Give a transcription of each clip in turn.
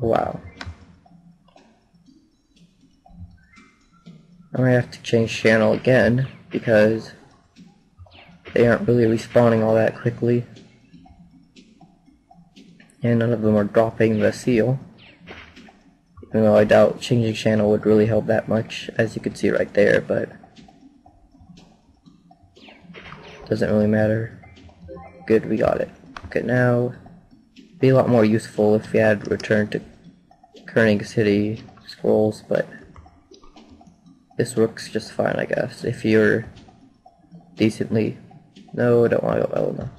Wow. I'm gonna have to change channel again because they aren't really respawning all that quickly. And none of them are dropping the seal. Even though I doubt changing channel would really help that much, as you can see right there, but doesn't really matter. Good, we got it. Okay, now it'd be a lot more useful if we had returned to Kerning City scrolls, but this works just fine, I guess. If you're decently... No, I don't want to go Elena.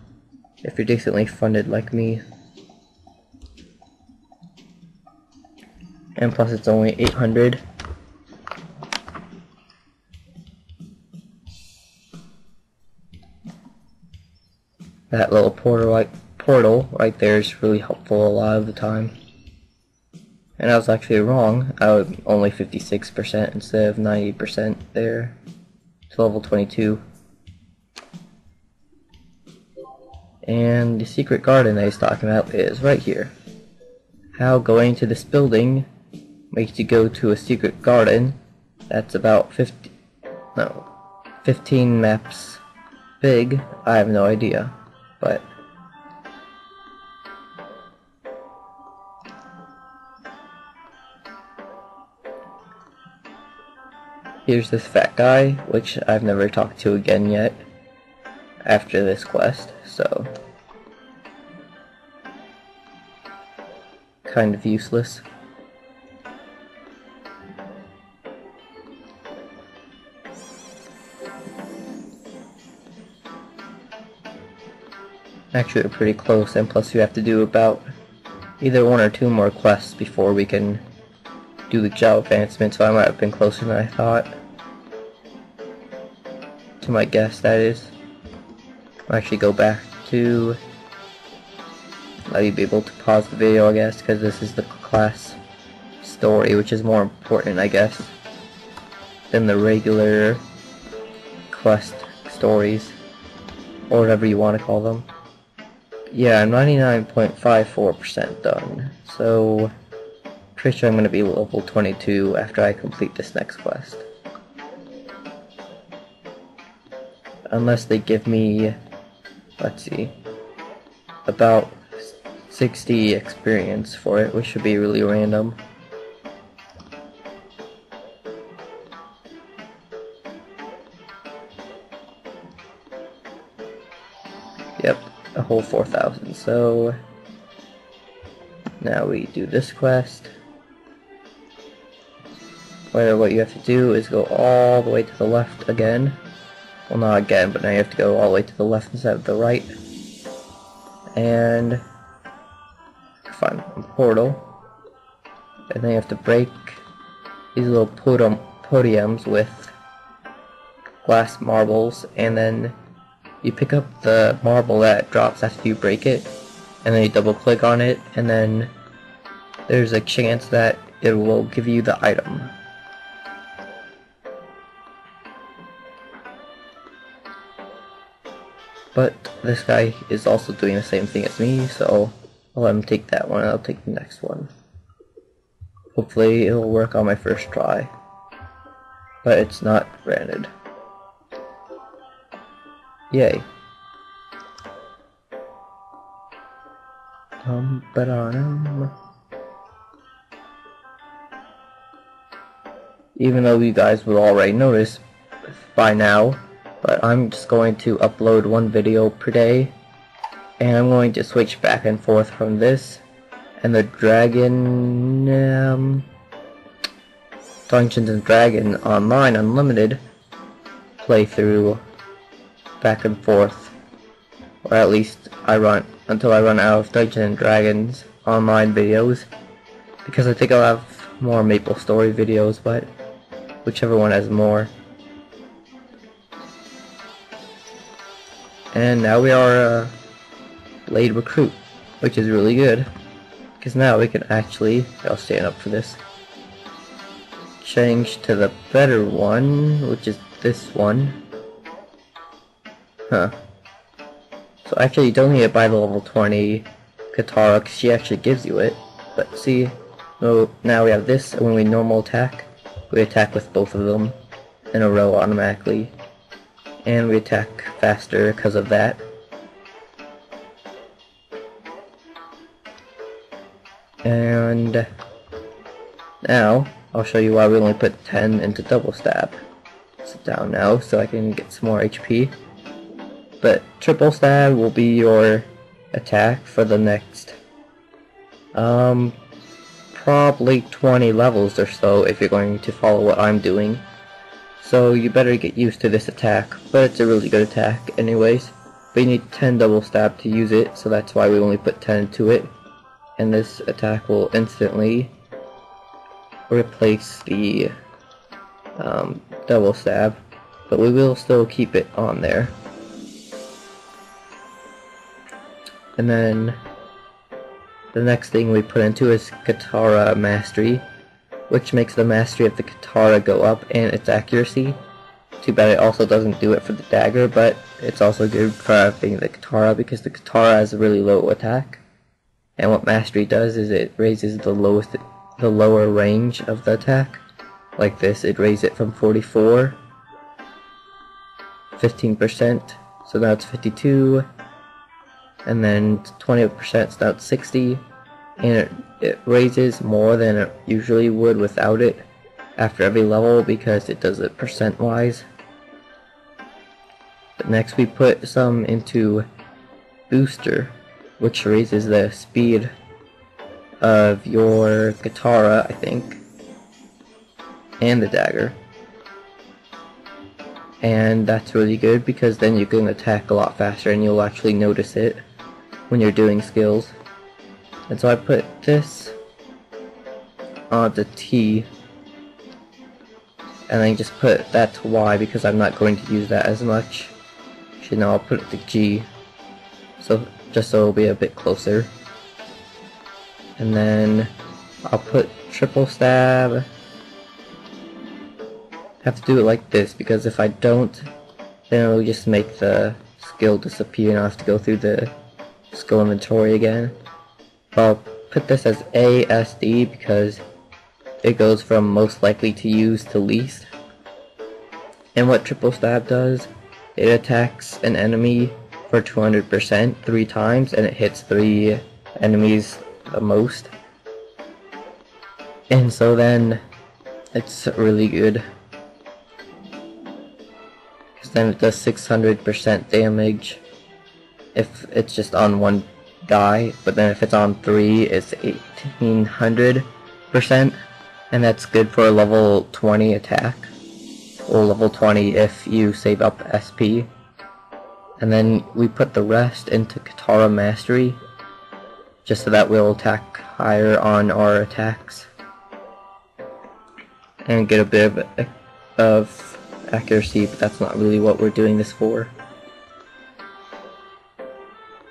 If you're decently funded like me. And plus it's only 800. That little portal right there is really helpful a lot of the time. And I was actually wrong. I was only 56% instead of 90% there. To level 22. And the secret garden I was talking about is right here. How going to this building makes you go to a secret garden that's about 15 maps big. I have no idea, but here's this fat guy, which I've never talked to again yet after this quest, so kind of useless. Actually, we're pretty close, and plus you have to do about either 1 or 2 more quests before we can do the job advancement, so I might have been closer than I thought. To my guess, that is. I'll actually go back to... let you be able to pause the video, I guess, because this is the class story, which is more important, I guess, than the regular quest stories, or whatever you want to call them. Yeah, I'm 99.54% done, so pretty sure I'm going to be level 22 after I complete this next quest. Unless they give me, let's see, about 60 experience for it, which should be really random. Yep, a whole 4,000. So now we do this quest. Where what you have to do is go all the way to the left again. Well, not again, but now you have to go all the way to the left instead of the right. And find a portal. And then you have to break these little podiums with glass marbles, and then you pick up the marble that drops after you break it, and then you double click on it, and then there's a chance that it will give you the item. But this guy is also doing the same thing as me, so I'll let him take that one and I'll take the next one. Hopefully it'll work on my first try. But it's not granted. Yay. Even though you guys will already notice by now, but I'm just going to upload 1 video per day, and I'm going to switch back and forth from this and the Dungeons and Dragon Online Unlimited playthrough back and forth, or at least until I run out of Dungeons and Dragons Online videos, because I think I'll have more MapleStory videos, but whichever one has more. And now we are a Blade Recruit, which is really good, because now we can actually, I'll stand up for this, change to the better one, which is this one. Huh. So actually you don't need to buy the level 20 katara, because she actually gives you it, but see, So now we have this, and when we normal attack, we attack with both of them in a row automatically. And we attack faster because of that. And now, I'll show you why we only put 10 into double stab. Sit down now so I can get some more HP. But triple stab will be your attack for the next probably 20 levels or so if you're going to follow what I'm doing. So you better get used to this attack, but it's a really good attack anyways. But you need 10 double stab to use it, so that's why we only put 10 into it. And this attack will instantly replace the double stab, but we will still keep it on there. And then the next thing we put into is Katara Mastery, which makes the mastery of the Katara go up and its accuracy. Too bad it also doesn't do it for the dagger, but it's also good for having the Katara because the Katara has a really low attack. And what mastery does is it raises the lower range of the attack. Like this, it raises it from 44, 15%, so now it's 52, and then 20%, so now it's 60, and it raises more than it usually would without it after every level because it does it percent-wise. But next we put some into Booster, which raises the speed of your Katara, I think, and the dagger. And that's really good because then you can attack a lot faster and you'll actually notice it when you're doing skills. And so I put this on the T, and then just put that to Y because I'm not going to use that as much. Actually, no, I'll put it to G, so just so it'll be a bit closer. And then I'll put triple stab. I have to do it like this because if I don't, then it'll just make the skill disappear and I'll have to go through the skill inventory again. I'll put this as ASD because it goes from most likely to use to least. And what triple stab does, it attacks an enemy for 200% 3 times and it hits 3 enemies the most. And so then it's really good. Because then it does 600% damage if it's just on one guy, but then if it's on 3 it's 1800%, and that's good for a level 20 attack, or level 20 if you save up SP. And then we put the rest into Katara Mastery, just so that we'll attack higher on our attacks and get a bit of accuracy, but that's not really what we're doing this for.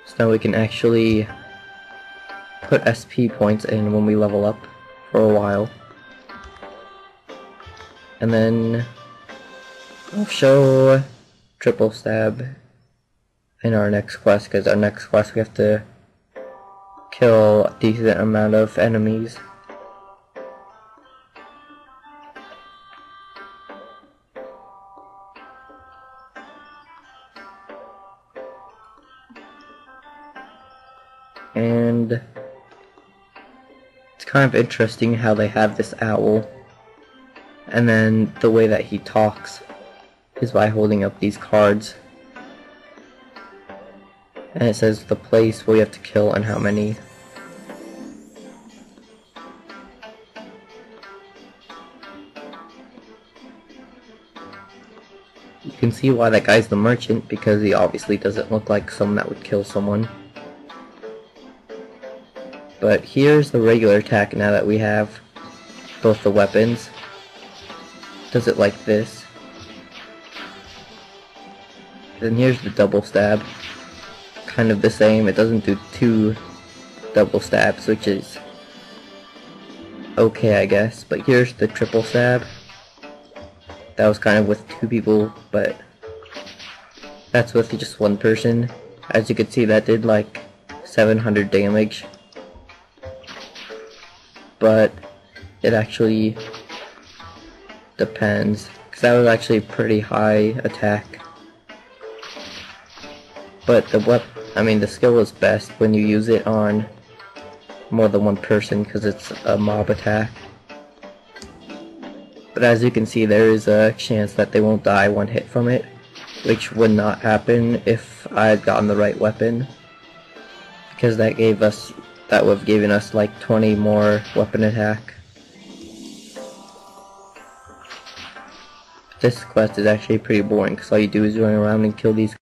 So now we can actually put SP points in when we level up for a while. And then I'll show triple stab in our next quest, because our next quest we have to kill a decent amount of enemies. And it's kind of interesting how they have this owl, and then the way that he talks is by holding up these cards. And it says the place where you have to kill and how many. You can see why that guy's the merchant, because he obviously doesn't look like someone that would kill someone. But here's the regular attack now that we have both the weapons. Does it like this. Then here's the double stab. Kind of the same. It doesn't do 2 double stabs, which is okay, I guess. But here's the triple stab. That was kind of with 2 people, but that's with just 1 person. As you can see, that did like 700 damage. but it actually depends, because that was actually pretty high attack. But the skill is best when you use it on more than one person, because it's a mob attack. But as you can see, there is a chance that they won't die one hit from it, which would not happen if I had gotten the right weapon, because that would have given us like 20 more weapon attack. This quest is actually pretty boring, because all you do is run around and kill these